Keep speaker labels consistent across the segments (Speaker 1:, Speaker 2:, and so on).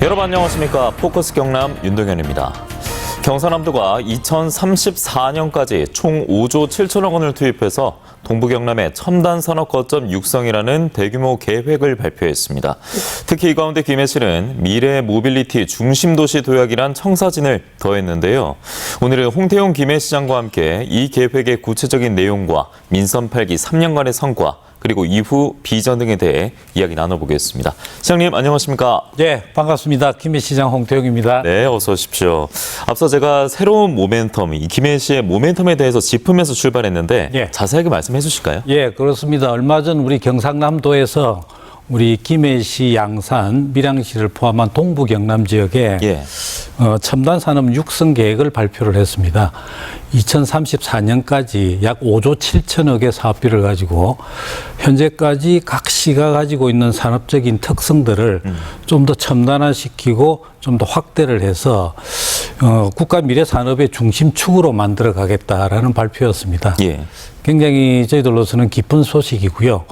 Speaker 1: 여러분 안녕하십니까. 포커스 경남 윤동현입니다. 경상남도가 2034년까지 총 5조 7천억 원을 투입해서 동부 경남의 첨단 산업 거점 육성이라는 대규모 계획을 발표했습니다. 특히 이 가운데 김해시는 미래 모빌리티 중심 도시 도약이란 청사진을 더했는데요. 오늘은 홍태용 김해시장과 함께 이 계획의 구체적인 내용과 민선 8기 3년간의 성과 그리고 이후 비전 등에 대해 이야기 나눠보겠습니다. 시장님 안녕하십니까?
Speaker 2: 네, 반갑습니다. 김해시장 홍태용입니다.
Speaker 1: 네, 어서 오십시오. 앞서 제가 새로운 모멘텀, 이 김해시의 모멘텀에 대해서 짚으면서 출발했는데
Speaker 2: 예.
Speaker 1: 자세하게 말씀해 주실까요?
Speaker 2: 예, 그렇습니다. 얼마 전 우리 경상남도에서 우리 김해시, 양산, 밀양시를 포함한 동부 경남 지역에
Speaker 1: 예.
Speaker 2: 첨단 산업 육성 계획을 발표를 했습니다. 2034년까지 약 5조 7천억의 사업비를 가지고 현재까지 각 시가 가지고 있는 산업적인 특성들을 좀 더 첨단화시키고 좀 더 확대를 해서 국가 미래 산업의 중심축으로 만들어 가겠다라는 발표였습니다.
Speaker 1: 예.
Speaker 2: 굉장히 저희들로서는 기쁜 소식이고요.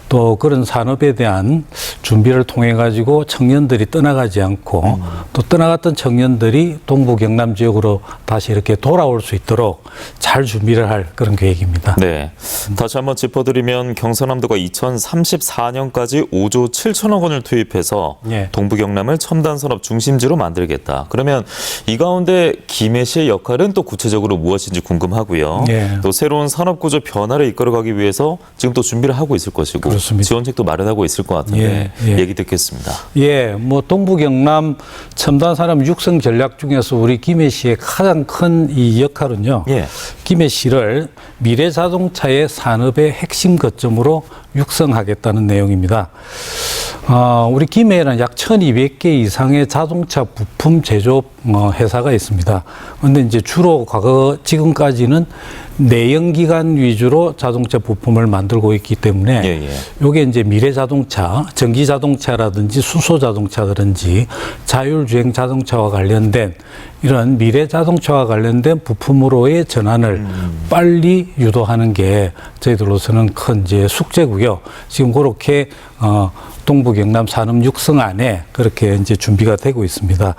Speaker 2: 또 그런 산업에 대한 준비를 통해 가지고 청년들이 떠나가지 않고 또 떠나갔던 청년들이 동부 경남 지역으로 다시 이렇게 돌아올 수 있도록 잘 준비를 할 그런 계획입니다.
Speaker 1: 네. 다시 한번 짚어드리면 경상남도가 2034년까지 5조 7천억 원을 투입해서
Speaker 2: 예.
Speaker 1: 동부 경남을 첨단 산업 중심지로 만들겠다. 그러면 이 가운데 김해시의 역할은 또 구체적으로 무엇인지 궁금하고요.
Speaker 2: 예.
Speaker 1: 또 새로운 산업 구조 변화를 이끌어가기 위해서 지금 또 준비를 하고 있을 것이고
Speaker 2: 그렇습니다.
Speaker 1: 지원책도 마련하고 있을 것 같은데
Speaker 2: 예, 예.
Speaker 1: 얘기 듣겠습니다.
Speaker 2: 예, 뭐 동부 경남 첨단 산업 육성 전략 중에서 우리 김해시의 가장 큰 이 역할은요.
Speaker 1: 예.
Speaker 2: 김해시를 미래 자동차의 산업의 핵심 거점으로 육성하겠다는 내용입니다. 우리 김해에는 약 1,200개 이상의 자동차 부품 제조업 회사가 있습니다. 그런데 이제 주로 지금까지는 내연기관 위주로 자동차 부품을 만들고 있기 때문에 요게 이제 미래 자동차, 전기 자동차라든지 수소 자동차라든지 자율주행 자동차와 관련된 이런 미래 자동차와 관련된 부품으로의 전환을 빨리 유도하는 게 저희들로서는 큰 이제 숙제고요. 지금 그렇게 동부 경남 산업 육성 안에 그렇게 이제 준비가 되고 있습니다.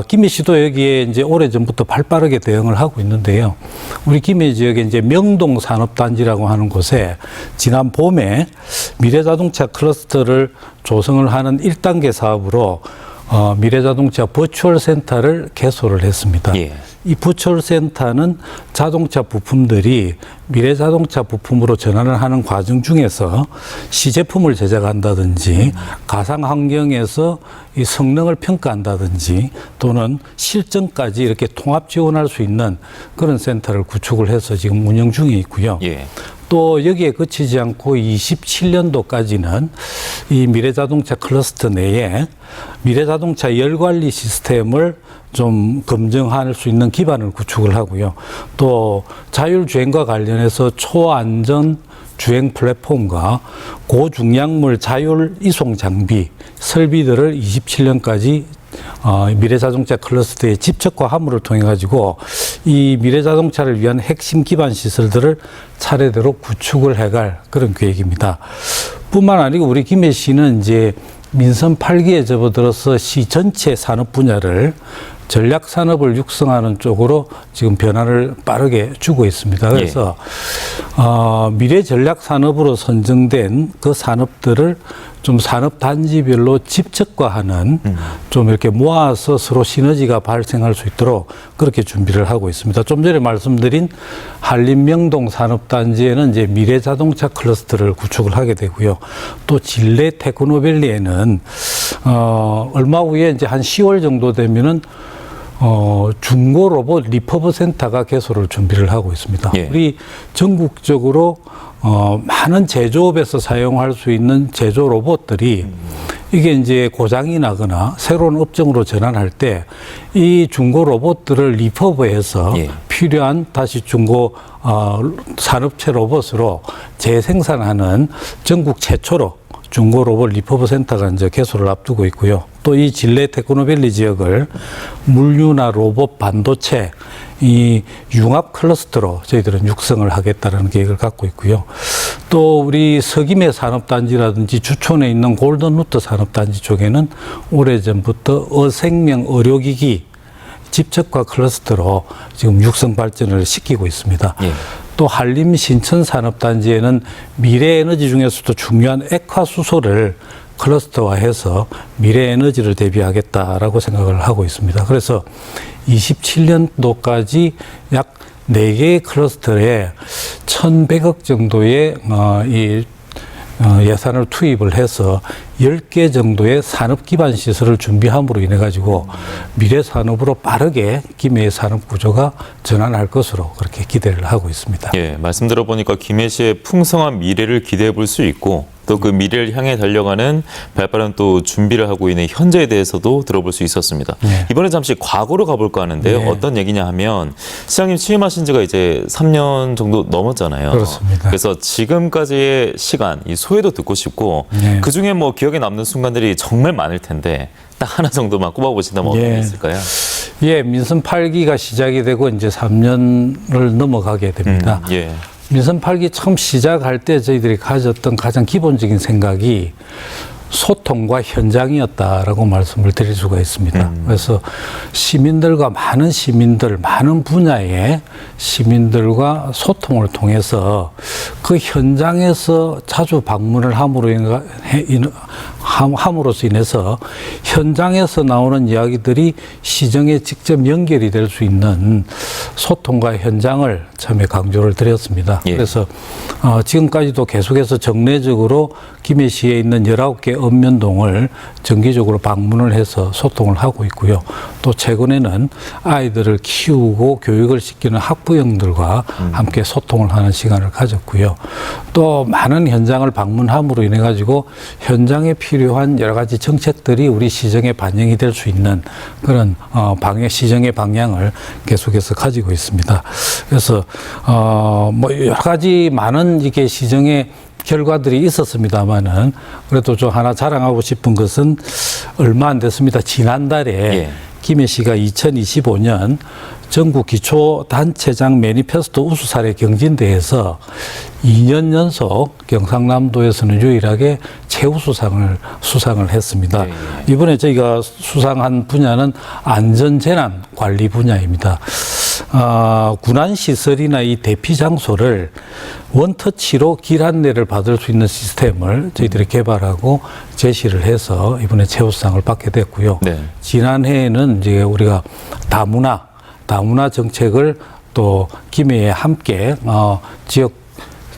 Speaker 2: 김해시도 여기에 이제 오래전부터 발빠르게 대응을 하고 있는데요. 우리 김해 지역에 이제 명동 산업단지라고 하는 곳에 지난 봄에 미래자동차 클러스터를 조성을 하는 1단계 사업으로 미래자동차 버추얼 센터를 개소를 했습니다.
Speaker 1: 예.
Speaker 2: 이 버추얼 센터는 자동차 부품들이 미래 자동차 부품으로 전환을 하는 과정 중에서 시제품을 제작한다든지 가상 환경에서 이 성능을 평가한다든지 또는 실전까지 이렇게 통합 지원할 수 있는 그런 센터를 구축을 해서 지금 운영 중에 있고요.
Speaker 1: 예.
Speaker 2: 또 여기에 그치지 않고 27년도까지는 이 미래자동차 클러스터 내에 미래자동차 열관리 시스템을 좀 검증할 수 있는 기반을 구축을 하고요. 또 자율주행과 관련해서 초안전 주행 플랫폼과 고중량물 자율 이송 장비 설비들을 27년까지 미래자동차 클러스터의 집적과 함유를 통해 가지고 이 미래자동차를 위한 핵심 기반 시설들을 차례대로 구축을 해갈 그런 계획입니다. 뿐만 아니고 우리 김해시는 이제 민선 8기에 접어들어서 시 전체 산업 분야를 전략 산업을 육성하는 쪽으로 지금 변화를 빠르게 주고 있습니다. 그래서 미래 전략 산업으로 선정된 그 산업들을 좀 산업 단지별로 집적화하는 좀 이렇게 모아서 서로 시너지가 발생할 수 있도록 그렇게 준비를 하고 있습니다. 좀 전에 말씀드린 한림명동 산업단지에는 이제 미래 자동차 클러스터를 구축을 하게 되고요. 또 진례 테크노밸리에는 얼마 후에 이제 한 10월 정도 되면은 중고 로봇 리퍼브 센터가 개소를 준비를 하고 있습니다.
Speaker 1: 예.
Speaker 2: 우리 전국적으로 많은 제조업에서 사용할 수 있는 제조 로봇들이 이게 이제 고장이 나거나 새로운 업종으로 전환할 때 이 중고 로봇들을 리퍼브해서
Speaker 1: 예.
Speaker 2: 필요한 다시 중고 산업체 로봇으로 재생산하는 전국 최초로 중고 로봇 리퍼브 센터가 이제 개소를 앞두고 있고요. 또 이 진례 테크노밸리 지역을 물류나 로봇, 반도체 이 융합 클러스터로 저희들은 육성을 하겠다는 계획을 갖고 있고요. 또 우리 서김해 산업단지라든지 주촌에 있는 골든루트 산업단지 쪽에는 오래전부터 어생명 의료기기 집적화 클러스터로 지금 육성 발전을 시키고 있습니다.
Speaker 1: 예.
Speaker 2: 또 한림 신천 산업단지에는 미래 에너지 중에서도 중요한 액화수소를 클러스터화해서 미래 에너지를 대비하겠다라고 생각을 하고 있습니다. 그래서 27년도까지 약 4개의 클러스터에 1,100억 정도의 예산을 투입을 해서 10개 정도의 산업 기반 시설을 준비함으로 인해 가지고 미래 산업으로 빠르게 김해의 산업 구조가 전환할 것으로 그렇게 기대를 하고 있습니다.
Speaker 1: 예, 말씀 들어보니까 김해시의 풍성한 미래를 기대해 볼 수 있고 또 그 미래를 향해 달려가는 발빠른 또 준비를 하고 있는 현재에 대해서도 들어볼 수 있었습니다.
Speaker 2: 네.
Speaker 1: 이번에 잠시 과거로 가볼까 하는데요.
Speaker 2: 네.
Speaker 1: 어떤 얘기냐 하면 시장님 취임하신 지가 이제 3년 정도 넘었잖아요.
Speaker 2: 그렇습니다.
Speaker 1: 그래서 지금까지의 시간, 이 소회도 듣고 싶고
Speaker 2: 네.
Speaker 1: 그중에 뭐 기억에 남는 순간들이 정말 많을 텐데 딱 하나 정도만 꼽아보신다면 어떤 게
Speaker 2: 예.
Speaker 1: 있을까요?
Speaker 2: 예, 민선 8기가 시작이 되고 이제 3년을 넘어가게 됩니다.
Speaker 1: 예.
Speaker 2: 민선 8기 처음 시작할 때 저희들이 가졌던 가장 기본적인 생각이 소통과 현장이었다라고 말씀을 드릴 수가 있습니다. 그래서 시민들과 많은 분야의 시민들과 소통을 통해서 그 현장에서 자주 방문을 함으로써 인해서 현장에서 나오는 이야기들이 시정에 직접 연결이 될 수 있는 소통과 현장을 처음에 강조를 드렸습니다.
Speaker 1: 예.
Speaker 2: 그래서 지금까지도 계속해서 정례적으로 김해시에 있는 19개 읍면동을 정기적으로 방문을 해서 소통을 하고 있고요. 또 최근에는 아이들을 키우고 교육을 시키는 학부형들과 함께 소통을 하는 시간을 가졌고요. 또 많은 현장을 방문함으로 인해 가지고 현장에 필요한 여러 가지 정책들이 우리 시정에 반영이 될 수 있는 그런 시정의 방향을 계속해서 가지고 있습니다. 그래서 뭐 여러 가지 많은 이게 시정의 결과들이 있었습니다만은 그래도 좀 하나 자랑하고 싶은 것은 얼마 안 됐습니다. 지난달에
Speaker 1: 예.
Speaker 2: 김해시가 2025년 전국 기초단체장 매니페스토 우수사례 경진대회에서 2년 연속 경상남도에서는 유일하게 최우수상을 수상을 했습니다.
Speaker 1: 예, 예.
Speaker 2: 이번에 저희가 수상한 분야는 안전재난 관리 분야입니다. 군안시설이나 이 대피 장소를 원터치로 길 안내를 받을 수 있는 시스템을 저희들이 개발하고 제시를 해서 이번에 최우수상을 받게 됐고요.
Speaker 1: 네.
Speaker 2: 지난해에는 이제 우리가 다문화 정책을 또 김해에 함께 지역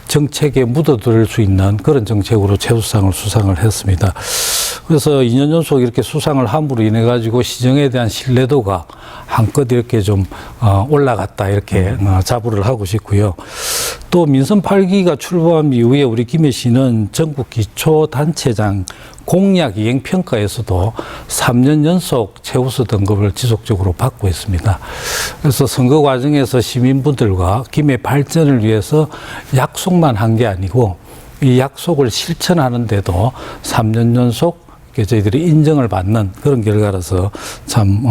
Speaker 2: 정책에 묻어들 수 있는 그런 정책으로 최우수상을 수상을 했습니다. 그래서 2년 연속 이렇게 수상을 함으로 인해 가지고 시정에 대한 신뢰도가 한껏 이렇게 좀 올라갔다 이렇게 자부를 하고 싶고요. 또 민선 8기가 출범한 이후에 우리 김해시는 전국 기초단체장 공약 이행 평가에서도 3년 연속 최우수 등급을 지속적으로 받고 있습니다. 그래서 선거 과정에서 시민분들과 김해 발전을 위해서 약속만 한 게 아니고 이 약속을 실천하는데도 3년 연속 저희들이 인정을 받는 그런 결과라서 참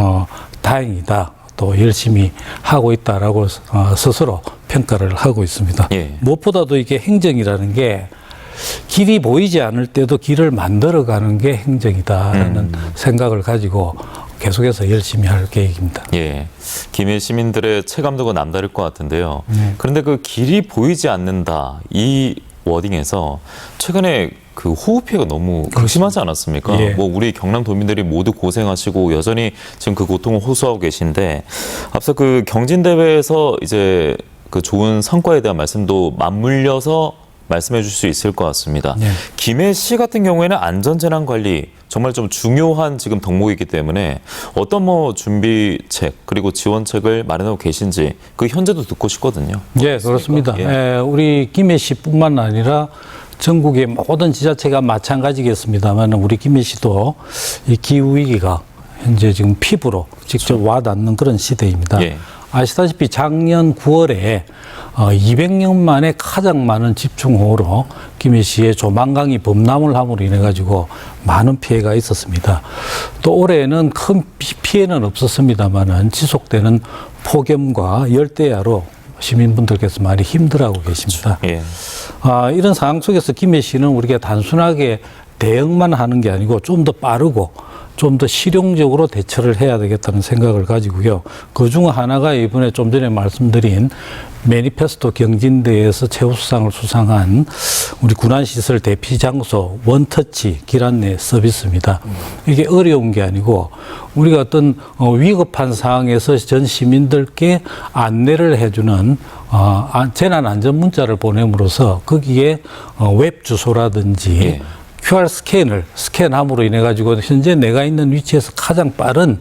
Speaker 2: 다행이다. 또 열심히 하고 있다라고 스스로 평가를 하고 있습니다.
Speaker 1: 예.
Speaker 2: 무엇보다도 이게 행정이라는 게 길이 보이지 않을 때도 길을 만들어가는 게 행정이다라는 생각을 가지고 계속해서 열심히 할 계획입니다.
Speaker 1: 예, 김해 시민들의 체감도가 남다를 것 같은데요. 그런데 그 길이 보이지 않는다 이 워딩에서 최근에 그 호우 피해가 너무 극심하지 않았습니까?
Speaker 2: 예.
Speaker 1: 뭐 우리 경남 도민들이 모두 고생하시고 여전히 지금 그 고통을 호소하고 계신데 앞서 그 경진대회에서 이제 그 좋은 성과에 대한 말씀도 맞물려서 말씀해 줄 수 있을 것 같습니다.
Speaker 2: 네.
Speaker 1: 김해시 같은 경우에는 안전재난관리 정말 좀 중요한 지금 덕목이기 때문에 어떤 뭐 준비책 그리고 지원책을 마련하고 계신지 그 현재도 듣고 싶거든요.
Speaker 2: 예, 그렇습니다.
Speaker 1: 예.
Speaker 2: 우리 김해시뿐만 아니라 전국의 모든 지자체가 마찬가지겠습니다만 우리 김해시도 이 기후 위기가 현재 지금 피부로 직접 와닿는 그런 시대입니다.
Speaker 1: 예.
Speaker 2: 아시다시피 작년 9월에 200년 만에 가장 많은 집중호우로 김해시에 조만강이 범람을 함으로 인해 가지고 많은 피해가 있었습니다. 또 올해는 큰 피해는 없었습니다만은 지속되는 폭염과 열대야로 시민분들께서 많이 힘들어하고 계십니다.
Speaker 1: 예.
Speaker 2: 이런 상황 속에서 김해 시는 우리가 단순하게 대응만 하는 게 아니고 좀 더 빠르고 좀 더 실용적으로 대처를 해야 되겠다는 생각을 가지고요. 그중 하나가 이번에 좀 전에 말씀드린 매니페스토 경진대회에서 최우수상을 수상한 우리 군안시설 대피 장소 원터치 길 안내 서비스입니다. 이게 어려운 게 아니고 우리가 어떤 위급한 상황에서 전 시민들께 안내를 해주는 재난 안전 문자를 보냄으로써 거기에 웹 주소라든지
Speaker 1: 예.
Speaker 2: QR 스캔을 스캔함으로 인해 가지고 현재 내가 있는 위치에서 가장 빠른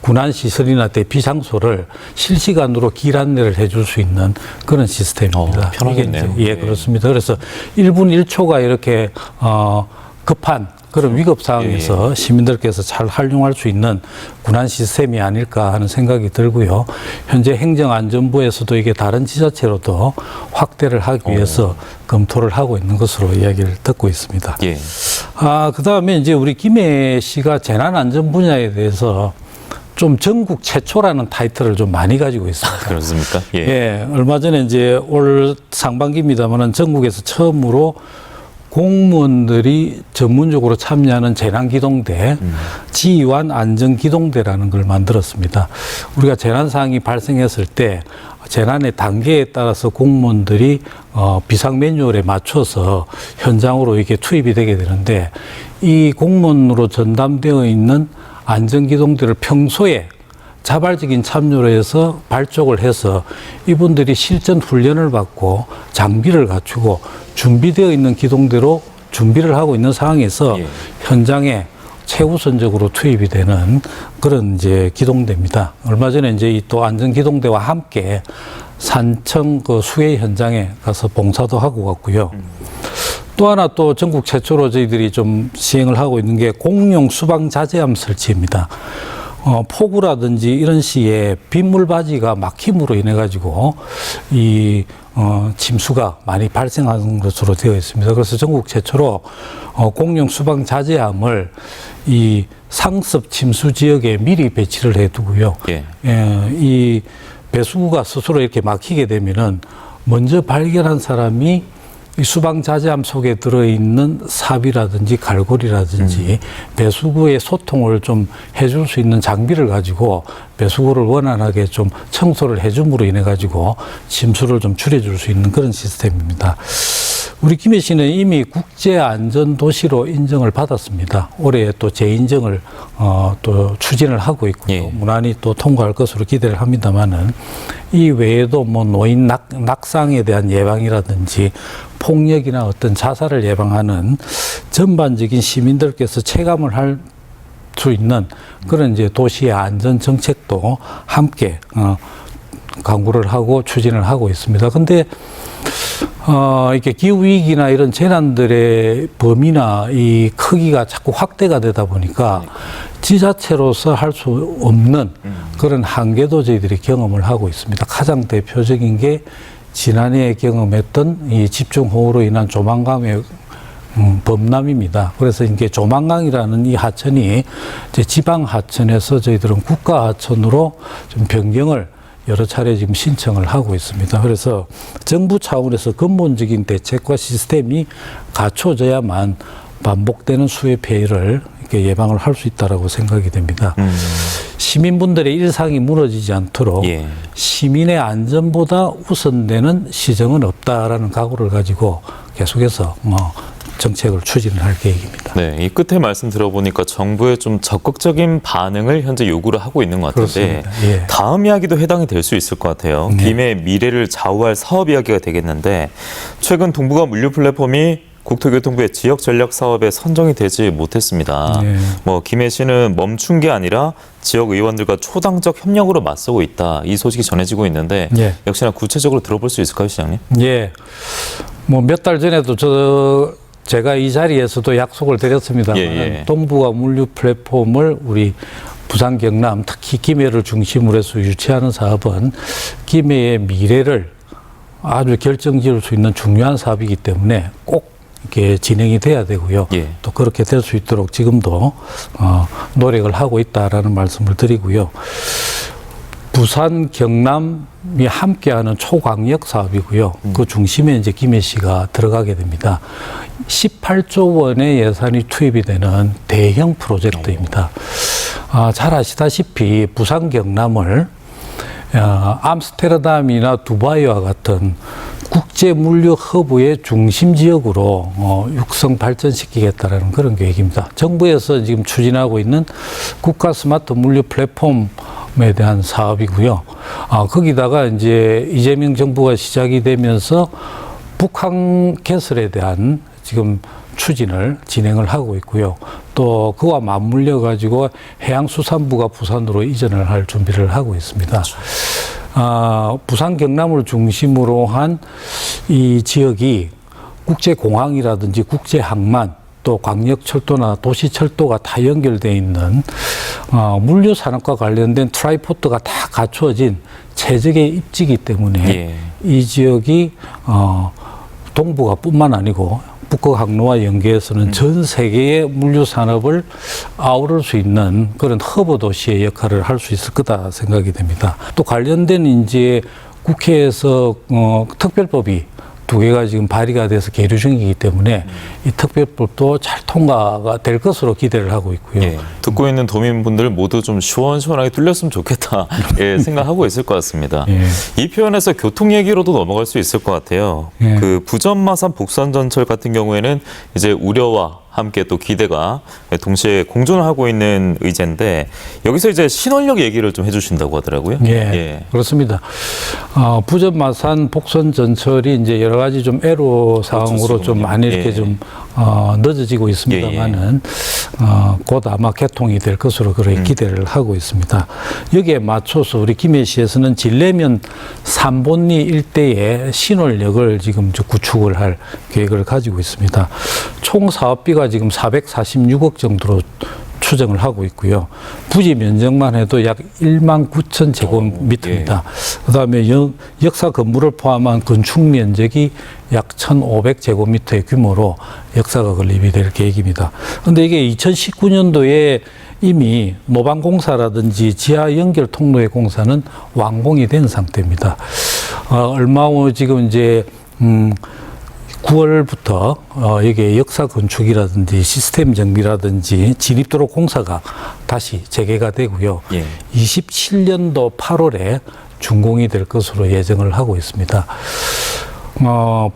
Speaker 2: 군안 시설이나 대피 장소를 실시간으로 길 안내를 해줄 수 있는 그런 시스템입니다.
Speaker 1: 편하겠네요.
Speaker 2: 예, 그렇습니다. 그래서 1분 1초가 이렇게 급한 그런 위급 상황에서 시민들께서 잘 활용할 수 있는 군안 시스템이 아닐까 하는 생각이 들고요. 현재 행정안전부에서도 이게 다른 지자체로도 확대를 하기 위해서 검토를 하고 있는 것으로 이야기를 듣고 있습니다.
Speaker 1: 예.
Speaker 2: 그다음에 이제 우리 김해시가 재난안전 분야에 대해서 좀 전국 최초라는 타이틀을 좀 많이 가지고 있습니다.
Speaker 1: 그렇습니까? 예.
Speaker 2: 예, 얼마 전에 이제 올 상반기입니다만은 전국에서 처음으로 공무원들이 전문적으로 참여하는 재난기동대, 지휘관 안전기동대라는 걸 만들었습니다. 우리가 재난 상황이 발생했을 때 재난의 단계에 따라서 공무원들이 비상 매뉴얼에 맞춰서 현장으로 이렇게 투입이 되게 되는데 이 공무원으로 전담되어 있는 안전기동대를 평소에 자발적인 참여로 해서 발족을 해서 이분들이 실전 훈련을 받고 장비를 갖추고 준비되어 있는 기동대로 준비를 하고 있는 상황에서
Speaker 1: 예.
Speaker 2: 현장에 최우선적으로 투입이 되는 그런 이제 기동대입니다. 얼마 전에 이제 이 또 안전기동대와 함께 산청 그 수해 현장에 가서 봉사도 하고 갔고요. 또 하나 또 전국 최초로 저희들이 좀 시행을 하고 있는 게 공용 수방 자제함 설치입니다. 폭우라든지 이런 시에 빗물바지가 막힘으로 인해 가지고 이 침수가 많이 발생하는 것으로 되어 있습니다. 그래서 전국 최초로 공용 수방 자제함을 이 상습 침수 지역에 미리 배치를 해두고요.
Speaker 1: 예.
Speaker 2: 이 배수구가 스스로 이렇게 막히게 되면은 먼저 발견한 사람이 이 수방 자제함 속에 들어있는 삽이라든지 갈고리라든지 배수구의 소통을 좀 해줄 수 있는 장비를 가지고 배수구를 원활하게 좀 청소를 해줌으로 인해 가지고 침수를 좀 줄여줄 수 있는 그런 시스템입니다. 우리 김해시는 이미 국제안전도시로 인정을 받았습니다. 올해 또 재인정을 또 추진을 하고 있고요.
Speaker 1: 예.
Speaker 2: 무난히 또 통과할 것으로 기대를 합니다만은 이 외에도 뭐 노인 낙상에 대한 예방이라든지 폭력이나 어떤 자살을 예방하는 전반적인 시민들께서 체감을 할 수 있는 그런 이제 도시의 안전 정책도 함께 강구를 하고 추진을 하고 있습니다. 근데 이렇게 기후위기나 이런 재난들의 범위나 이 크기가 자꾸 확대가 되다 보니까 지자체로서 할 수 없는 그런 한계도 저희들이 경험을 하고 있습니다. 가장 대표적인 게 지난해 경험했던 이 집중호우로 인한 조만강의 범람입니다. 그래서 이게 조만강이라는 이 하천이 이제 지방 하천에서 저희들은 국가 하천으로 좀 변경을 여러 차례 지금 신청을 하고 있습니다. 그래서 정부 차원에서 근본적인 대책과 시스템이 갖춰져야만 반복되는 수해 피해를 이렇게 예방을 할 수 있다라고 생각이 됩니다. 시민분들의 일상이 무너지지 않도록
Speaker 1: 예.
Speaker 2: 시민의 안전보다 우선되는 시정은 없다라는 각오를 가지고 계속해서 정책을 추진을 할 계획입니다.
Speaker 1: 네, 이 끝에 말씀 들어보니까 정부의 좀 적극적인 반응을 현재 요구를 하고 있는 것 같은데
Speaker 2: 그렇습니다. 예.
Speaker 1: 다음 이야기도 해당이 될 수 있을 것 같아요.
Speaker 2: 네.
Speaker 1: 김해의 미래를 좌우할 사업 이야기가 되겠는데 최근 동북아 물류 플랫폼이 국토교통부의 지역 전략 사업에 선정이 되지 못했습니다.
Speaker 2: 네.
Speaker 1: 뭐 김해시는 멈춘 게 아니라 지역 의원들과 초당적 협력으로 맞서고 있다. 이 소식이 전해지고 있는데
Speaker 2: 네.
Speaker 1: 역시나 구체적으로 들어볼 수 있을까요, 시장님?
Speaker 2: 예. 뭐 몇 달 전에도 제가 이 자리에서도 약속을 드렸습니다만
Speaker 1: 예.
Speaker 2: 동북아 물류 플랫폼을 우리 부산, 경남, 특히 김해를 중심으로 해서 유치하는 사업은 김해의 미래를 아주 결정지을 수 있는 중요한 사업이기 때문에 꼭 이렇게 진행이 돼야 되고요.
Speaker 1: 예.
Speaker 2: 또 그렇게 될 수 있도록 지금도 노력을 하고 있다라는 말씀을 드리고요. 부산, 경남이 함께하는 초광역 사업이고요. 그 중심에 이제 김해시가 들어가게 됩니다. 18조 원의 예산이 투입이 되는 대형 프로젝트입니다. 잘 아시다시피 부산, 경남을 암스테르담이나 두바이와 같은 국제 물류 허브의 중심 지역으로 육성 발전시키겠다라는 그런 계획입니다. 정부에서 지금 추진하고 있는 국가 스마트 물류 플랫폼에 대한 사업이고요. 거기다가 이제 이재명 정부가 시작이 되면서 북한 개설에 대한 지금 추진을 진행을 하고 있고요. 또 그와 맞물려 가지고 해양수산부가 부산으로 이전을 할 준비를 하고 있습니다. 부산 경남을 중심으로 한 이 지역이 국제공항이라든지 국제항만 또 광역철도나 도시철도가 다 연결되어 있는 물류산업과 관련된 트라이포트가 다 갖추어진 최적의 입지이기 때문에 이 지역이 동북아 뿐만 아니고 북극 항로와 연계해서는 전 세계의 물류 산업을 아우를 수 있는 그런 허브 도시의 역할을 할 수 있을 거다 생각이 됩니다. 또 관련된 이제 국회에서 특별법이 2개가 지금 발의가 돼서 계류 중이기 때문에 이 특별법도 잘 통과가 될 것으로 기대를 하고 있고요.
Speaker 1: 듣고 있는 도민분들 모두 좀 시원시원하게 뚫렸으면 좋겠다 생각하고 있을 것 같습니다. 이 표현에서 교통 얘기로도 넘어갈 수 있을 것 같아요. 그 부전 마산 복선 전철 같은 경우에는 이제 우려와 함께 또 기대가 동시에 공존을 하고 있는 의제인데 여기서 이제 신원력 얘기를 좀 해주신다고 하더라고요.
Speaker 2: 그렇습니다. 부전 마산 복선 전철이 이제 여러 가지 좀 애로 사항으로 좀 많이 이렇게 좀 늦어지고 있습니다만은 곧 아마 개통이 될 것으로 그렇게 기대를 하고 있습니다. 여기에 맞춰서 우리 김해시에서는 진례면 삼본리 일대에 신월역을 지금 구축을 할 계획을 가지고 있습니다. 총 사업비가 지금 446억 정도로 추정을 하고 있고요. 부지 면적만 해도 약 1만 9천 제곱미터입니다. 그다음에 역사 건물을 포함한 건축 면적이 약 1,500제곱미터의 규모로 역사가 건립이 될 계획입니다. 그런데 이게 2019년도에 이미 노방공사라든지 지하 연결 통로의 공사는 완공이 된 상태입니다. 얼마 후 지금 이제 9월부터 여기에 역사 건축이라든지 시스템 정비라든지 진입도로 공사가 다시 재개가 되고요. 27년도 8월에 준공이 될 것으로 예정을 하고 있습니다.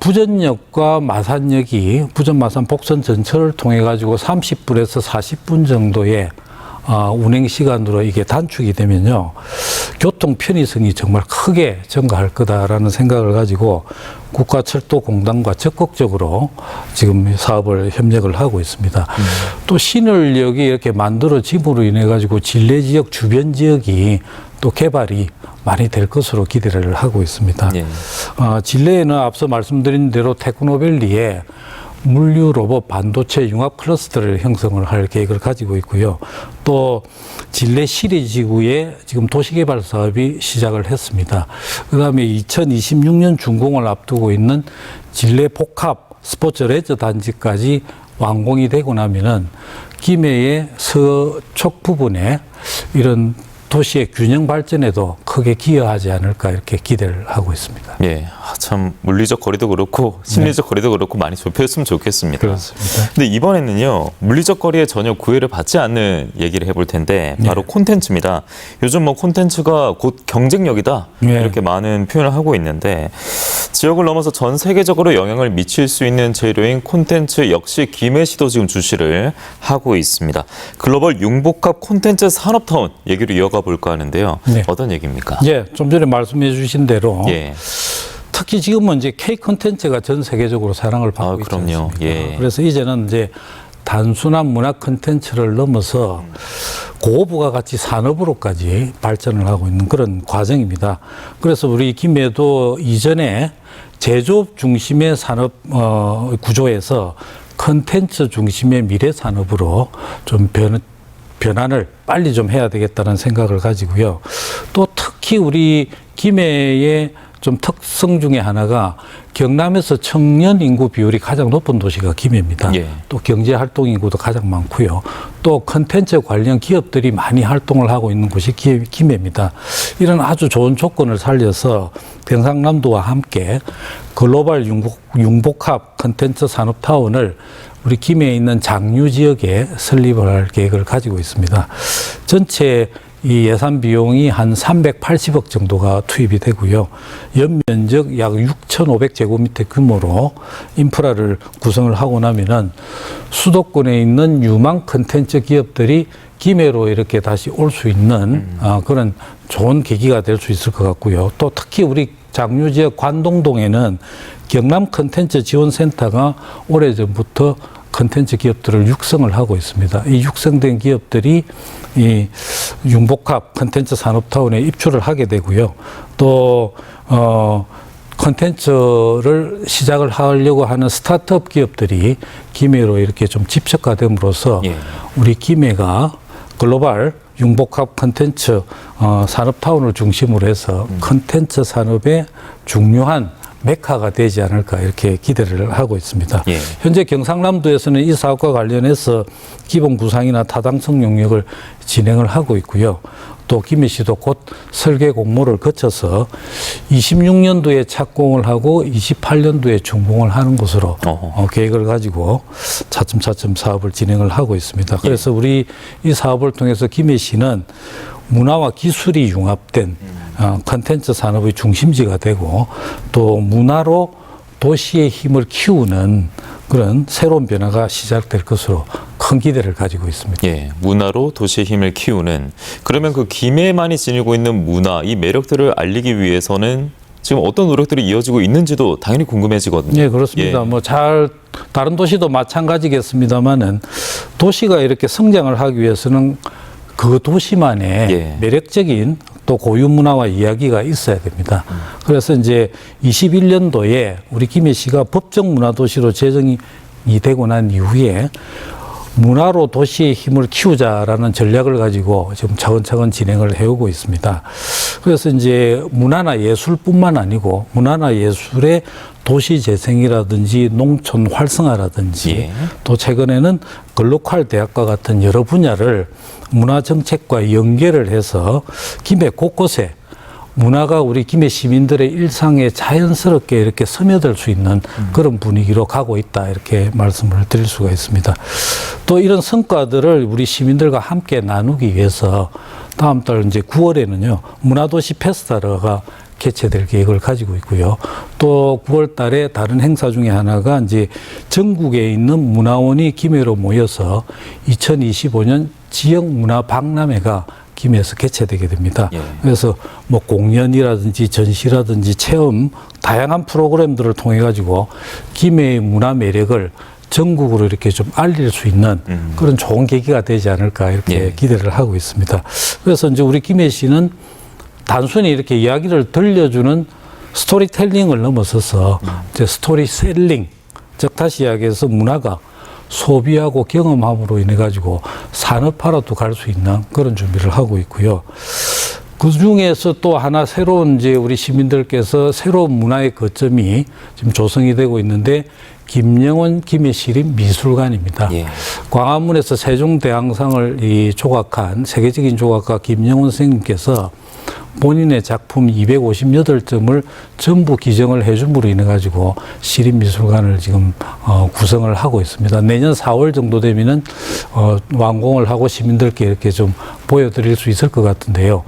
Speaker 2: 부전역과 마산역이 부전 마산 복선 전철을 통해 가지고 30분에서 40분 정도의 운행 시간으로 이게 단축이 되면요. 교통 편의성이 정말 크게 증가할 거다라는 생각을 가지고 국가철도공단과 적극적으로 지금 사업을 협력을 하고 있습니다. 또 신월역이 이렇게 만들어짐으로 인해 가지고 진례 지역 주변 지역이 또 개발이 많이 될 것으로 기대를 하고 있습니다. 진례에는 앞서 말씀드린 대로 테크노밸리에 물류 로봇 반도체 융합 클러스터를 형성을 할 계획을 가지고 있고요. 또 진례 시리지구에 지금 도시개발 사업이 시작을 했습니다. 그다음에 2026년 준공을 앞두고 있는 진례 복합 스포츠 레저 단지까지 완공이 되고 나면은 김해의 서쪽 부분에 이런 도시의 균형 발전에도 크게 기여하지 않을까 이렇게 기대를 하고 있습니다.
Speaker 1: 참 물리적 거리도 그렇고 심리적 거리도 그렇고 많이 좁혔으면 좋겠습니다.
Speaker 2: 그렇습니다.
Speaker 1: 근데 이번에는요, 물리적 거리에 전혀 구애를 받지 않는 얘기를 해볼 텐데 바로 콘텐츠입니다. 요즘 뭐 콘텐츠가 곧 경쟁력이다 이렇게 많은 표현을 하고 있는데 지역을 넘어서 전 세계적으로 영향을 미칠 수 있는 재료인 콘텐츠 역시 김해시도 지금 주시를 하고 있습니다. 글로벌 융복합 콘텐츠 산업타운 얘기로 이어가 볼까 하는데요. 어떤 얘기입니까?
Speaker 2: 좀 전에 말씀해 주신 대로 특히 지금은 이제 K 콘텐츠가 전 세계적으로 사랑을 받고 있지 않습니까? 그래서 이제는 이제 단순한 문화 콘텐츠를 넘어서 고부가가치 산업으로까지 발전을 하고 있는 그런 과정입니다. 그래서 우리 김해도 이전에 제조업 중심의 산업 구조에서 콘텐츠 중심의 미래 산업으로 좀 변환을 빨리 좀 해야 되겠다는 생각을 가지고요. 또 특히 우리 김해의 좀 특성 중에 하나가 경남에서 청년 인구 비율이 가장 높은 도시가 김해입니다. 또 경제 활동 인구도 가장 많고요. 또 컨텐츠 관련 기업들이 많이 활동을 하고 있는 곳이 김해입니다. 이런 아주 좋은 조건을 살려서 경상남도와 함께 글로벌 융복합 컨텐츠 산업타운을 우리 김해에 있는 장유 지역에 설립을 할 계획을 가지고 있습니다. 전체 이 예산 비용이 한 380억 정도가 투입이 되고요. 연면적 약 6,500제곱미터 규모로 인프라를 구성을 하고 나면은 수도권에 있는 유망 컨텐츠 기업들이 김해로 이렇게 다시 올 수 있는 그런 좋은 계기가 될 수 있을 것 같고요. 또 특히 우리 장유 지역 관동동에는 경남 컨텐츠 지원센터가 오래전부터 컨텐츠 기업들을 육성을 하고 있습니다. 이 육성된 기업들이 이 융복합 컨텐츠 산업타운에 입주를 하게 되고요. 또 컨텐츠를 시작을 하려고 하는 스타트업 기업들이 김해로 이렇게 좀 집적화됨으로써 우리 김해가 글로벌 융복합 컨텐츠 산업타운을 중심으로 해서 컨텐츠 산업의 중요한 메카가 되지 않을까 이렇게 기대를 하고 있습니다. 현재 경상남도에서는 이 사업과 관련해서 기본 구상이나 타당성 용역을 진행을 하고 있고요. 또 김해시도 곧 설계 공모를 거쳐서 26년도에 착공을 하고 28년도에 준공을 하는 것으로 계획을 가지고 차츰차츰 사업을 진행을 하고 있습니다. 그래서 우리 이 사업을 통해서 김해시는 문화와 기술이 융합된 컨텐츠 산업의 중심지가 되고 또 문화로 도시의 힘을 키우는 그런 새로운 변화가 시작될 것으로 큰 기대를 가지고 있습니다.
Speaker 1: 예, 문화로 도시의 힘을 키우는. 그러면 그 김해만이 지니고 있는 문화, 이 매력들을 알리기 위해서는 지금 어떤 노력들이 이어지고 있는지도 당연히 궁금해지거든요.
Speaker 2: 네, 그렇습니다. 다른 도시도 마찬가지겠습니다만은 도시가 이렇게 성장을 하기 위해서는 그 도시만의 매력적인 또 고유 문화와 이야기가 있어야 됩니다. 그래서 이제 21년도에 우리 김해시가 법정 문화도시로 제정이 되고 난 이후에 문화로 도시의 힘을 키우자라는 전략을 가지고 지금 차근차근 진행을 해오고 있습니다. 그래서 이제 문화나 예술뿐만 아니고 문화나 예술의 도시 재생이라든지 농촌 활성화라든지 또 최근에는 글로컬 대학과 같은 여러 분야를 문화 정책과 연계를 해서 김해 곳곳에 문화가 우리 김해 시민들의 일상에 자연스럽게 이렇게 스며들 수 있는 그런 분위기로 가고 있다 이렇게 말씀을 드릴 수가 있습니다. 또 이런 성과들을 우리 시민들과 함께 나누기 위해서 다음 달 이제 9월에는요 문화도시 페스타가 개최될 계획을 가지고 있고요. 또 9월 달에 다른 행사 중에 하나가 이제 전국에 있는 문화원이 김해로 모여서 2025년 지역 문화 박람회가 김해에서 개최되게 됩니다. 그래서 뭐 공연이라든지 전시라든지 체험 다양한 프로그램들을 통해 가지고 김해의 문화 매력을 전국으로 이렇게 좀 알릴 수 있는 그런 좋은 계기가 되지 않을까 이렇게 기대를 하고 있습니다. 그래서 이제 우리 김해시는 단순히 이렇게 이야기를 들려주는 스토리텔링을 넘어서서 이제 스토리셀링, 즉 다시 이야기해서 문화가 소비하고 경험함으로 인해 가지고 산업화로도 갈 수 있는 그런 준비를 하고 있고요. 그 중에서 또 하나 새로운 이제 우리 시민들께서 새로운 문화의 거점이 지금 조성이 되고 있는데 김영원 김해시립 미술관입니다. 광화문에서 세종대왕상을 조각한 세계적인 조각가 김영원 선생님께서 본인의 작품 258점을 전부 기증을 해줌으로 인해 가지고 시립미술관을 지금 구성을 하고 있습니다. 내년 4월 정도 되면은 완공을 하고 시민들께 이렇게 좀 보여드릴 수 있을 것 같은데요.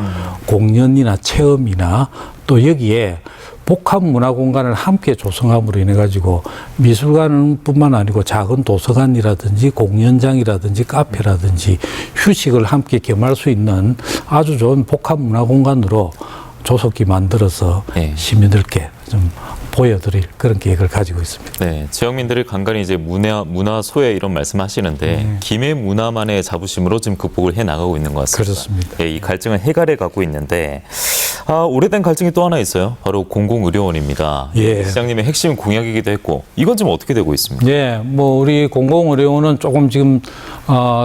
Speaker 2: 공연이나 체험이나 또 여기에 복합 문화 공간을 함께 조성함으로 인해 가지고 미술관뿐만 아니고 작은 도서관이라든지 공연장이라든지 카페라든지 휴식을 함께 겸할 수 있는 아주 좋은 복합 문화 공간으로 조속히 만들어서 시민들께 좀 보여드릴 그런 계획을 가지고 있습니다.
Speaker 1: 네, 지역민들을 간간히 이제 문화 소외 이런 말씀하시는데 김해 문화만의 자부심으로 지금 극복을 해 나가고 있는 것 같습니다.
Speaker 2: 그렇습니다.
Speaker 1: 네, 이 갈증을 해결해 가고 있는데 오래된 갈증이 또 하나 있어요. 바로 공공의료원입니다. 시장님의 핵심 공약이기도 했고 이건 지금 어떻게 되고 있습니까?
Speaker 2: 뭐 우리 공공의료원은 조금 지금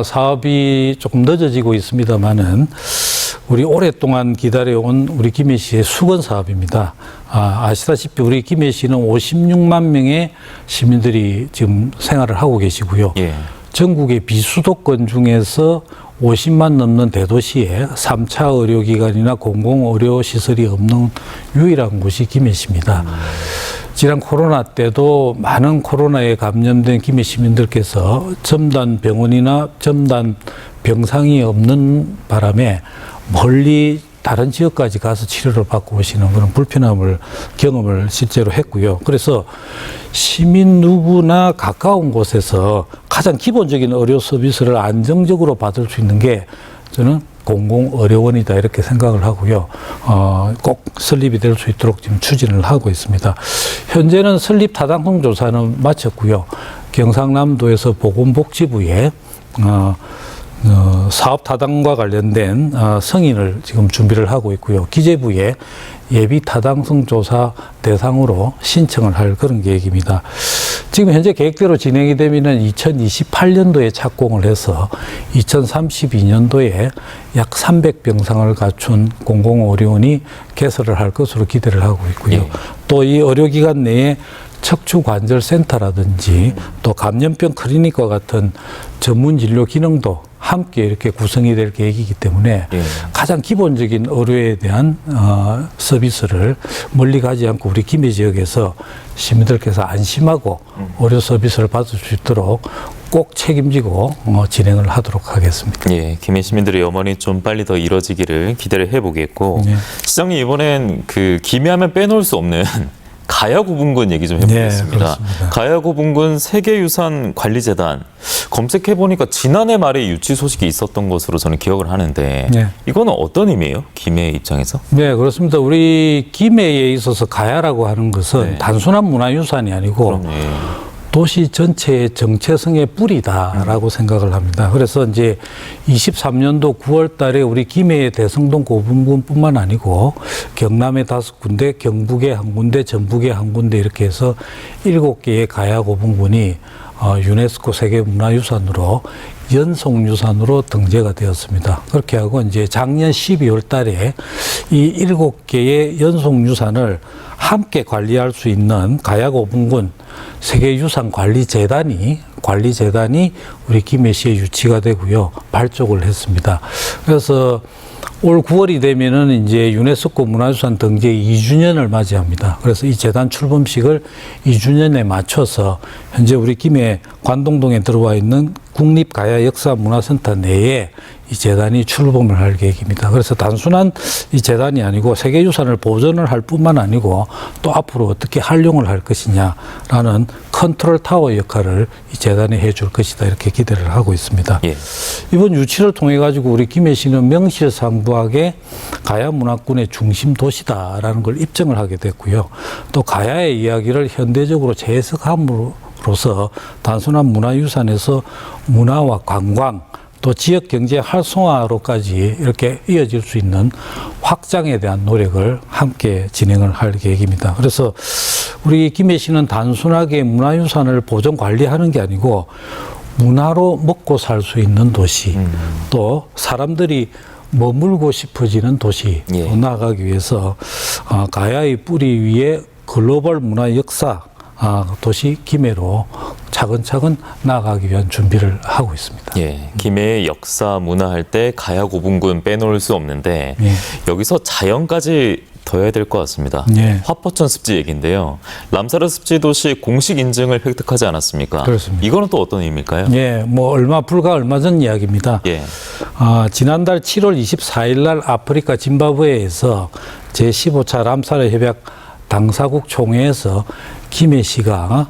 Speaker 2: 사업이 조금 늦어지고 있습니다만은 우리 오랫동안 기다려온 우리 김해시의 수건 사업입니다. 아시다시피 우리 김해시는 56만 명의 시민들이 지금 생활을 하고 계시고요. 전국의 비수도권 중에서 50만 넘는 대도시에 3차 의료기관이나 공공의료시설이 없는 유일한 곳이 김해시입니다. 지난 코로나 때도 많은 코로나에 감염된 김해 시민들께서 첨단 병원이나 첨단 병상이 없는 바람에 멀리 다른 지역까지 가서 치료를 받고 오시는 그런 불편함을 경험을 실제로 했고요. 그래서 시민 누구나 가까운 곳에서 가장 기본적인 의료 서비스를 안정적으로 받을 수 있는 게 저는 공공의료원이다 이렇게 생각을 하고요. 꼭 설립이 될 수 있도록 지금 추진을 하고 있습니다. 현재는 설립 타당성 조사는 마쳤고요. 경상남도에서 보건복지부에 사업 타당과 관련된 승인을 지금 준비를 하고 있고요. 기재부에 예비 타당성 조사 대상으로 신청을 할 그런 계획입니다. 지금 현재 계획대로 진행이 되면은 2028년도에 착공을 해서 2032년도에 약 300병상을 갖춘 공공의료원이 개설을 할 것으로 기대를 하고 있고요.
Speaker 1: 예.
Speaker 2: 또 이 의료기관 내에 척추관절센터라든지 또 감염병 클리닉과 같은 전문 진료 기능도 함께 이렇게 구성이 될 계획이기 때문에
Speaker 1: 예.
Speaker 2: 가장 기본적인 의료에 대한 서비스를 멀리 가지 않고 우리 김해 지역에서 시민들께서 안심하고 의료 서비스를 받을 수 있도록 꼭 책임지고 진행을 하도록 하겠습니다.
Speaker 1: 예, 김해 시민들의 염원이 좀 빨리 더 이뤄지기를 기대를 해보겠고,
Speaker 2: 네.
Speaker 1: 시장님 이번엔 그 김해하면 빼놓을 수 없는 가야고분군 얘기 좀 해보겠습니다.
Speaker 2: 그렇습니다.
Speaker 1: 가야고분군 세계유산관리재단 검색해 보니까 지난해 말에 유치 소식이 있었던 것으로 저는 기억을 하는데
Speaker 2: 네.
Speaker 1: 이거는 어떤 의미예요? 김해 입장에서?
Speaker 2: 네, 그렇습니다. 우리 김해에 있어서 가야라고 하는 것은
Speaker 1: 네.
Speaker 2: 단순한 문화유산이 아니고
Speaker 1: 그럼 예.
Speaker 2: 도시 전체의 정체성의 뿌리다라고 생각을 합니다. 그래서 이제 23년도 9월 달에 우리 김해의 대성동 고분군뿐만 아니고 경남의 5군데, 경북의 1군데, 전북의 1군데 이렇게 해서 7개의 가야 고분군이 유네스코 세계문화유산으로 연속유산으로 등재가 되었습니다. 그렇게 하고 이제 작년 12월 달에 이 7개의 연속유산을 함께 관리할 수 있는 가야고분군 세계유산관리재단이 우리 김해시에 유치가 되고요. 발족을 했습니다. 그래서 올 9월이 되면은 이제 유네스코 문화유산 등재 2주년을 맞이합니다. 그래서 이 재단 출범식을 2주년에 맞춰서 현재 우리 김해 관동동에 들어와 있는 국립가야역사문화센터 내에 이 재단이 출범을 할 계획입니다. 그래서 단순한 이 재단이 아니고 세계유산을 보존을 할 뿐만 아니고 또 앞으로 어떻게 활용을 할 것이냐라는 컨트롤 타워 역할을 이 재단이 해줄 것이다 이렇게 기대를 하고 있습니다.
Speaker 1: 예.
Speaker 2: 이번 유치를 통해 가지고 우리 김해시는 명실상부하게 가야 문화권의 중심 도시다라는 걸 입증을 하게 됐고요. 또 가야의 이야기를 현대적으로 재해석함으로써 단순한 문화유산에서 문화와 관광 또 지역 경제 활성화로까지 이렇게 이어질 수 있는 확장에 대한 노력을 함께 진행을 할 계획입니다. 그래서 우리 김해시는 단순하게 문화유산을 보존 관리하는 게 아니고 문화로 먹고 살 수 있는 도시 또 사람들이 머물고 싶어지는 도시로
Speaker 1: 예.
Speaker 2: 나아가기 위해서 가야의 뿌리 위에 글로벌 문화 역사 도시 김해로 차근차근 나아가기 위한 준비를 하고 있습니다.
Speaker 1: 예, 김해의 역사 문화할 때 가야고분군 빼놓을 수 없는데
Speaker 2: 예.
Speaker 1: 여기서 자연까지 더해야 될 것 같습니다.
Speaker 2: 예.
Speaker 1: 화포천 습지 얘기인데요. 람사르 습지 도시 공식 인증을 획득하지 않았습니까?
Speaker 2: 그렇습니다.
Speaker 1: 이거는 또 어떤 의미일까요?
Speaker 2: 예, 뭐 얼마 전 이야기입니다.
Speaker 1: 예.
Speaker 2: 지난달 7월 24일 날 아프리카 짐바브웨에서 제15차 람사르 협약 당사국 총회에서 김해시가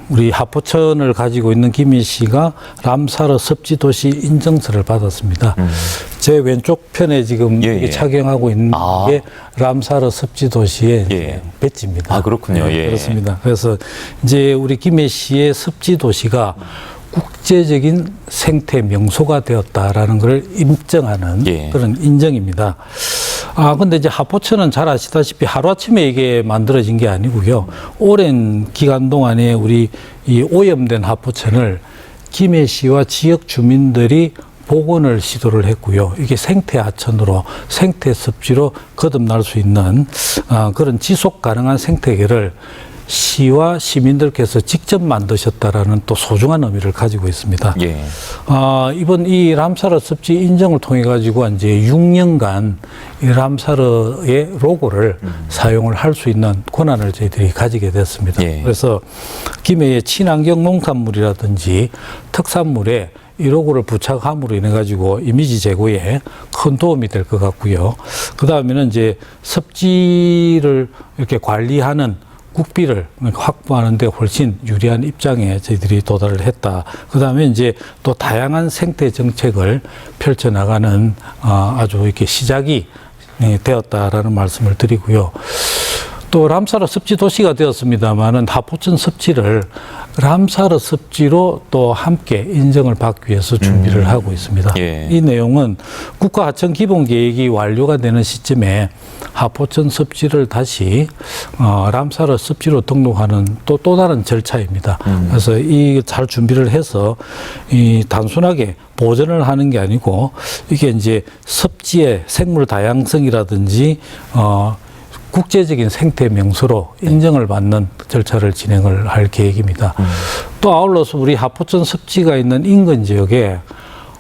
Speaker 2: 우리 하포천을 가지고 있는 김해시가 람사르 습지도시 인증서를 받았습니다. 제 왼쪽 편에 지금 이게 착용하고 있는 게 람사르 습지도시의
Speaker 1: 예.
Speaker 2: 배지입니다.
Speaker 1: 그렇군요. 예.
Speaker 2: 그렇습니다. 그래서 이제 우리 김해시의 습지도시가 국제적인 생태 명소가 되었다라는 것을 인정하는
Speaker 1: 예.
Speaker 2: 그런 인정입니다. 근데 이제 하포천은 잘 아시다시피 하루아침에 이게 만들어진 게 아니고요. 오랜 기간 동안에 우리 이 오염된 하포천을 김해시와 지역 주민들이 복원을 시도를 했고요. 이게 생태 하천으로 생태 습지로 거듭날 수 있는 그런 지속 가능한 생태계를 시와 시민들께서 직접 만드셨다라는 또 소중한 의미를 가지고 있습니다.
Speaker 1: 예.
Speaker 2: 이번 이 람사르 습지 인정을 통해 가지고 이제 6년간 이 람사르의 로고를 사용을 할 수 있는 권한을 저희들이 가지게 됐습니다.
Speaker 1: 예.
Speaker 2: 그래서 김해의 친환경 농산물이라든지 특산물에 이 로고를 부착함으로 인해 가지고 이미지 제고에 큰 도움이 될 것 같고요. 그 다음에는 이제 습지를 이렇게 관리하는 국비를 확보하는데 훨씬 유리한 입장에 저희들이 도달을 했다. 그 다음에 이제 또 다양한 생태 정책을 펼쳐나가는 아주 이렇게 시작이 되었다라는 말씀을 드리고요. 또 람사르 습지 도시가 되었습니다만은 하포천 습지를 람사르 습지로 또 함께 인정을 받기 위해서 준비를 하고 있습니다.
Speaker 1: 예.
Speaker 2: 이 내용은 국가하천 기본 계획이 완료가 되는 시점에 하포천 습지를 다시 람사르 습지로 등록하는 또 다른 절차입니다. 그래서 이 잘 준비를 해서 이 단순하게 보존을 하는 게 아니고 이게 이제 습지의 생물 다양성이라든지 국제적인 생태 명소로 인정을 받는 절차를 진행을 할 계획입니다. 또 아울러서 우리 하포천 습지가 있는 인근 지역에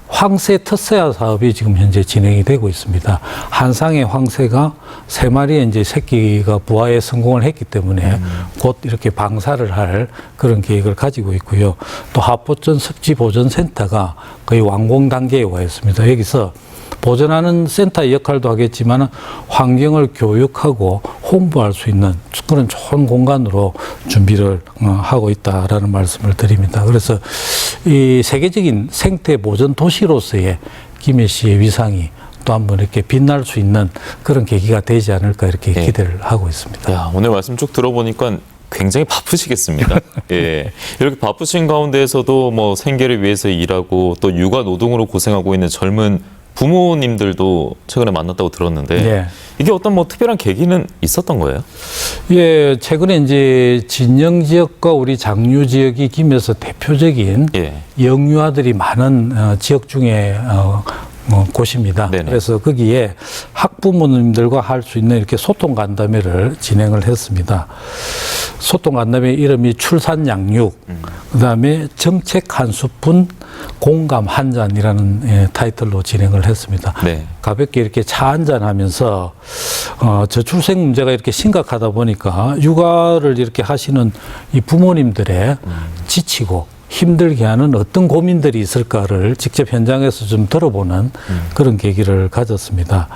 Speaker 2: 황새 특사야 사업이 지금 현재 진행이 되고 있습니다. 한상의 황새가 3마리의 이제 새끼가 부화에 성공을 했기 때문에 곧 이렇게 방사를 할 그런 계획을 가지고 있고요. 또 하포천 습지 보존센터가 거의 완공 단계에 와 있습니다. 여기서 보존하는 센터의 역할도 하겠지만 환경을 교육하고 홍보할 수 있는 그런 좋은 공간으로 준비를 하고 있다라는 말씀을 드립니다. 그래서 이 세계적인 생태 보존 도시로서의 김해시의 위상이 또 한번 이렇게 빛날 수 있는 그런 계기가 되지 않을까 이렇게 기대를 하고 있습니다.
Speaker 1: 야, 오늘 말씀 쭉 들어보니까 굉장히 바쁘시겠습니다. 예. 이렇게 바쁘신 가운데에서도 뭐 생계를 위해서 일하고 또 육아 노동으로 고생하고 있는 젊은 부모님들도 최근에 만났다고 들었는데
Speaker 2: 예.
Speaker 1: 이게 어떤 뭐 특별한 계기는 있었던 거예요?
Speaker 2: 예, 최근에 이제 진영 지역과 우리 장류 지역이 김해에서 대표적인 영유아들이 많은 지역 중에 곳입니다.
Speaker 1: 네네.
Speaker 2: 그래서 거기에 학부모님들과 할 수 있는 이렇게 소통 간담회를 진행을 했습니다. 소통 간담회 이름이 출산 양육, 그다음에 정책 한 스푼 공감 한 잔이라는 타이틀로 진행을 했습니다.
Speaker 1: 네.
Speaker 2: 가볍게 이렇게 차 한잔 하면서 저출생 문제가 이렇게 심각하다 보니까 육아를 이렇게 하시는 이 부모님들의 지치고 힘들게 하는 어떤 고민들이 있을까를 직접 현장에서 좀 들어보는 그런 계기를 가졌습니다.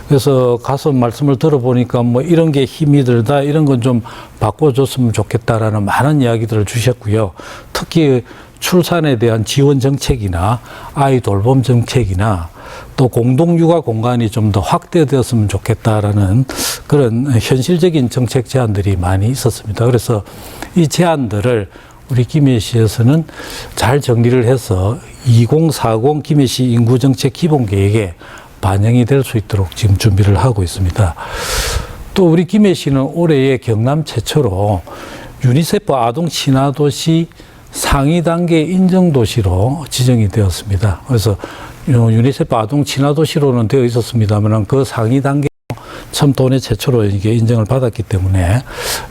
Speaker 2: 그래서 가서 말씀을 들어보니까 뭐 이런 게 힘이 들다, 이런 건 좀 바꿔줬으면 좋겠다라는 많은 이야기들을 주셨고요. 특히 출산에 대한 지원 정책이나 아이 돌봄 정책이나 또 공동육아 공간이 좀 더 확대되었으면 좋겠다라는 그런 현실적인 정책 제안들이 많이 있었습니다. 그래서 이 제안들을 우리 김해시에서는 잘 정리를 해서 2040 김해시 인구정책 기본계획에 반영이 될 수 있도록 지금 준비를 하고 있습니다. 또 우리 김해시는 올해에 경남 최초로 유니세프 아동 친화도시 상위 단계 인정도시로 지정이 되었습니다. 그래서 유니세프 아동 친화도시로는 되어 있었습니다만 그 상위 단계 참 돈의 최초로 이게 인정을 받았기 때문에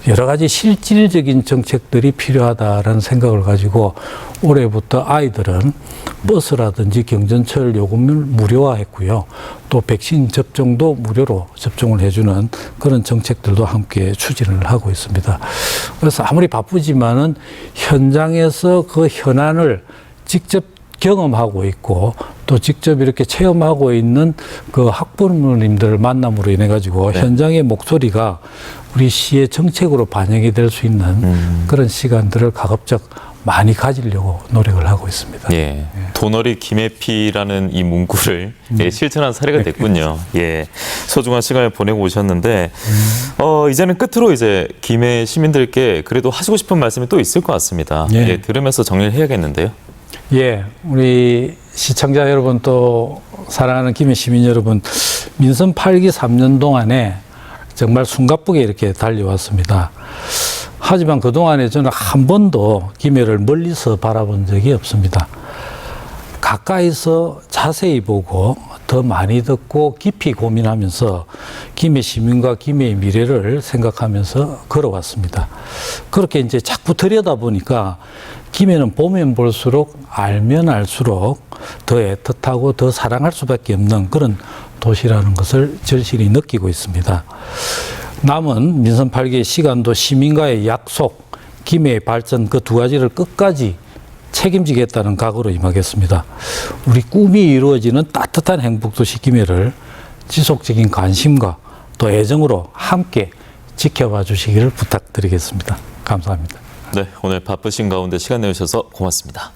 Speaker 2: 여러 가지 실질적인 정책들이 필요하다라는 생각을 가지고 올해부터 아이들은 버스라든지 경전철 요금을 무료화했고요. 또 백신 접종도 무료로 접종을 해주는 그런 정책들도 함께 추진을 하고 있습니다. 그래서 아무리 바쁘지만은 현장에서 그 현안을 직접 경험하고 있고 또 직접 이렇게 체험하고 있는 그 학부모님들 만남으로 인해 가지고 현장의 목소리가 우리 시의 정책으로 반영이 될 수 있는 그런 시간들을 가급적 많이 가지려고 노력을 하고 있습니다.
Speaker 1: 예. 도너리 김해피라는 이 문구를 실천한 사례가 됐군요. 예. 소중한 시간을 보내고 오셨는데, 이제는 끝으로 이제 김해 시민들께 그래도 하시고 싶은 말씀이 또 있을 것 같습니다. 예. 들으면서 정리를 해야겠는데요.
Speaker 2: 예, 우리 시청자 여러분 또 사랑하는 김해 시민 여러분, 민선 8기 3년 동안에 정말 숨가쁘게 이렇게 달려왔습니다. 하지만 그동안에 저는 한 번도 김해를 멀리서 바라본 적이 없습니다. 가까이서 자세히 보고 더 많이 듣고 깊이 고민하면서 김해 시민과 김해의 미래를 생각하면서 걸어왔습니다. 그렇게 이제 자꾸 들여다보니까 김해는 보면 볼수록 알면 알수록 더 애틋하고 더 사랑할 수밖에 없는 그런 도시라는 것을 절실히 느끼고 있습니다. 남은 민선 8기의 시간도 시민과의 약속, 김해의 발전 그 두 가지를 끝까지 책임지겠다는 각오로 임하겠습니다. 우리 꿈이 이루어지는 따뜻한 행복도시 김해를 지속적인 관심과 또 애정으로 함께 지켜봐 주시기를 부탁드리겠습니다. 감사합니다.
Speaker 1: 네, 오늘 바쁘신 가운데 시간 내주셔서 고맙습니다.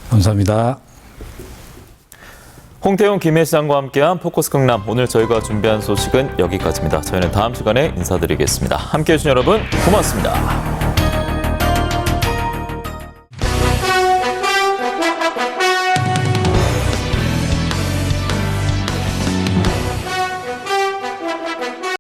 Speaker 2: 감사합니다.
Speaker 1: 홍태용 김해시장과 함께한 포커스 경남, 오늘 저희가 준비한 소식은 여기까지입니다. 저희는 다음 시간에 인사드리겠습니다. 함께해 주신 여러분 고맙습니다.